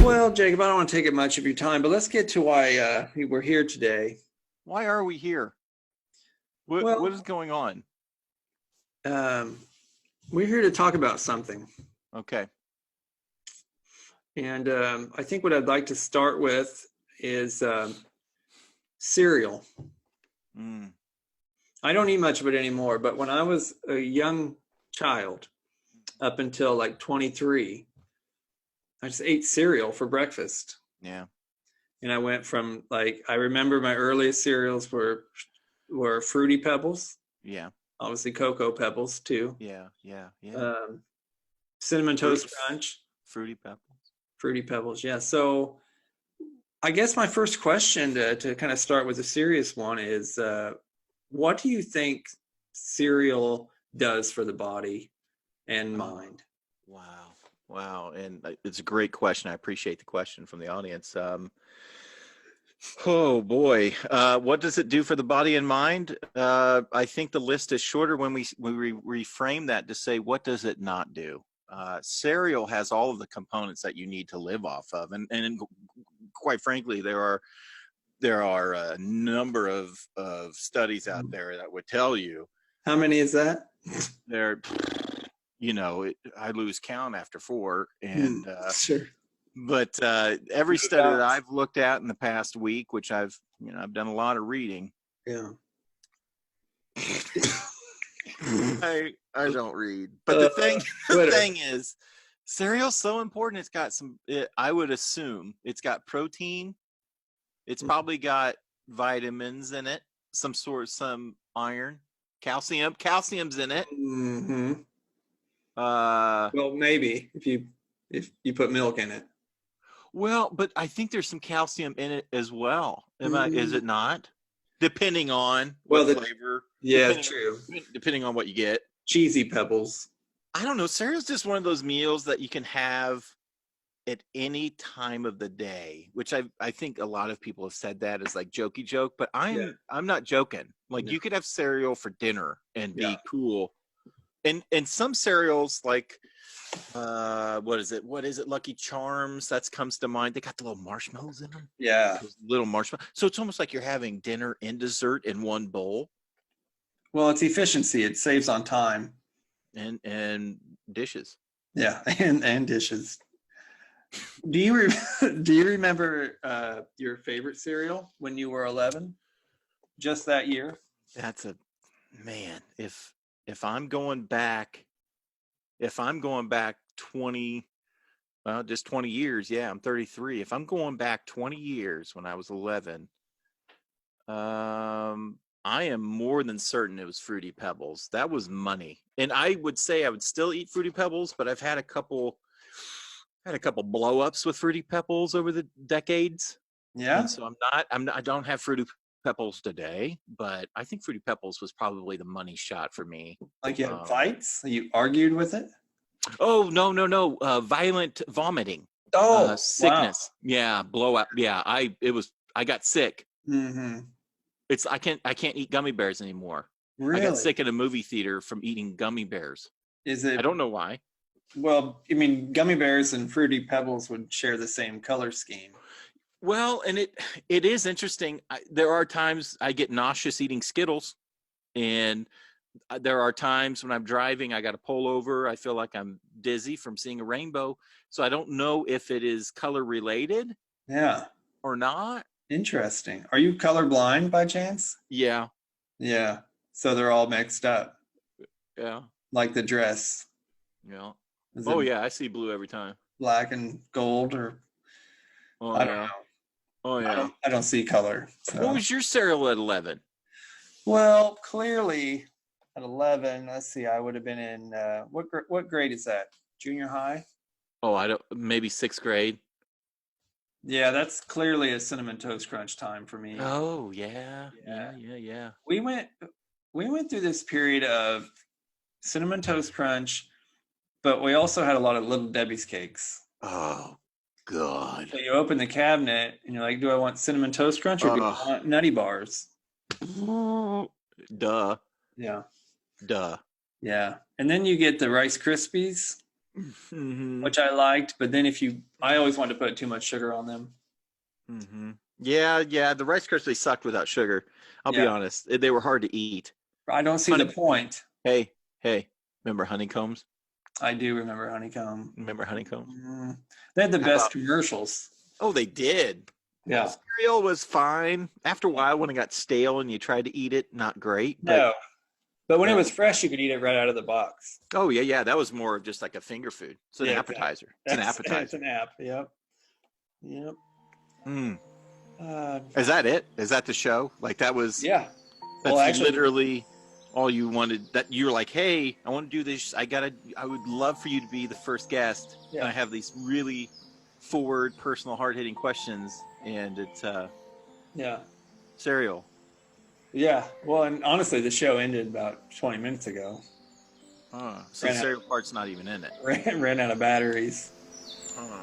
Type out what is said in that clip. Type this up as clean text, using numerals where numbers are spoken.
Well, Jacob, I don't want to take up much of your time, but let's get to why we're here today. Why are we here? What is Well, going on? um, we're here to talk about something. Okay. And I think what I'd like to start with is cereal. Mm. I don't eat much of it anymore, but when I was a young child, up until like 23, I just ate cereal for breakfast. Yeah. And I went from I remember my earliest cereals were Fruity Pebbles, Yeah. obviously Cocoa Pebbles too. Yeah. Yeah. Yeah. Um, Cinnamon Toast Crunch, Fruity Pebbles. Fruity Pebbles. Yeah. So I guess my first question to kind of start with a serious one is what do you think cereal does for the body and mind? Wow. Wow. And it's a great question. I appreciate the question from the audience. Oh boy. What does it do for the body and mind? I think the list is shorter when we reframe that to say, what does it not do? Cereal has all of the components that you need to live off of. And quite frankly, there are a number of studies out there that would tell you How many is that? there, I lose count after 4. And Sure. but every study that I've looked at in the past week, which I've done a lot of reading. Yeah. I don't read, but the thing is, cereal's so important. It's got I would assume it's got protein. It's probably got vitamins in it, some iron, calcium. Calcium's in it. Mm-hmm. Well, maybe if you put milk in it. Well, but I think there's some calcium in it as well. Is it not? Depending on what flavor. Yeah, true. Depending on what you get. Cheesy Pebbles. I don't know. Cereal's just one of those meals that you can have at any time of the day, which I think a lot of people have said that as like jokey joke, but I'm not joking. Like you could have cereal for dinner and be cool. And some cereals like what is it? Lucky Charms, that comes to mind. They got the little marshmallows in them. Yeah. Those little marshmallows. So it's almost like you're having dinner and dessert in one bowl. Well, it's efficiency. It saves on time. And dishes. Yeah, and dishes. Do you remember your favorite cereal when you were 11? Just that year? That's a man. If I'm going back 20, well, just 20 years. Yeah, I'm 33. If I'm going back 20 years when I was 11, I am more than certain it was Fruity Pebbles. That was money. And I would say I would still eat Fruity Pebbles, but I've had a couple blow ups with Fruity Pebbles over the decades. Yeah. And so I don't have Fruity Pebbles today, but I think Fruity Pebbles was probably the money shot for me. Like you had fights? You argued with it? Oh, no. Violent vomiting. Oh, sickness. Wow. Yeah. Blowout. Yeah. I got sick. Mm-hmm. I can't eat gummy bears anymore. Really? I got sick at a movie theater from eating gummy bears. I don't know why. Well, I mean, gummy bears and Fruity Pebbles would share the same color scheme. Well, and it is interesting. There are times I get nauseous eating Skittles, and there are times when I'm driving, I got to pull over. I feel like I'm dizzy from seeing a rainbow. So I don't know if it is color related. Yeah. Or not. Interesting. Are you colorblind by chance? Yeah. Yeah. So they're all mixed up. Yeah. Like the dress. Yeah. Oh yeah, I see blue every time. Black and gold, or I don't know. Oh yeah. I don't see color. So. What was your cereal at 11? Well, clearly at 11, let's see, I would have been in what grade is that? Junior high? Oh, maybe 6th grade. Yeah, that's clearly a Cinnamon Toast Crunch time for me. Oh yeah. We went through this period of Cinnamon Toast Crunch, but we also had a lot of Little Debbie's cakes. Oh God. So you open the cabinet and you're like, do I want Cinnamon Toast Crunch or do I want Nutty Bars? Duh. Yeah. Duh. Yeah. And then you get the Rice Krispies. Hmm. which I liked. But then I always wanted to put too much sugar on them. Hmm. Yeah, yeah. The Rice Krispies sucked without sugar. I'll be Yeah, honest. They were hard to eat. I don't see the Honey, point. hey, hey. Remember honeycombs? I do remember honeycomb. Remember honeycombs? Mm, they had the How best about? commercials. Oh, they did. Yeah. Cereal was fine. After a while, when it got stale and you tried to eat it, not great. But No, but when it but was fresh, you could eat it right out of the box. oh yeah, yeah. That was more of just like a finger food. It's an Yeah, exactly. appetizer. It's an It's appetizer. an app. Yep. Yep. Mm. Uh, Is that it? Is that the show? Like that was yeah. Well, that's actually, literally all you wanted. That you were like, hey, I want to do this. I would love for you to be the first guest. And I yeah. have these really forward, personal, hard hitting questions, and it's Yeah. cereal. Yeah. Well, and honestly, the show ended about 20 minutes ago. So the Ran out, cereal part's not even in it. ran out of batteries. Huh.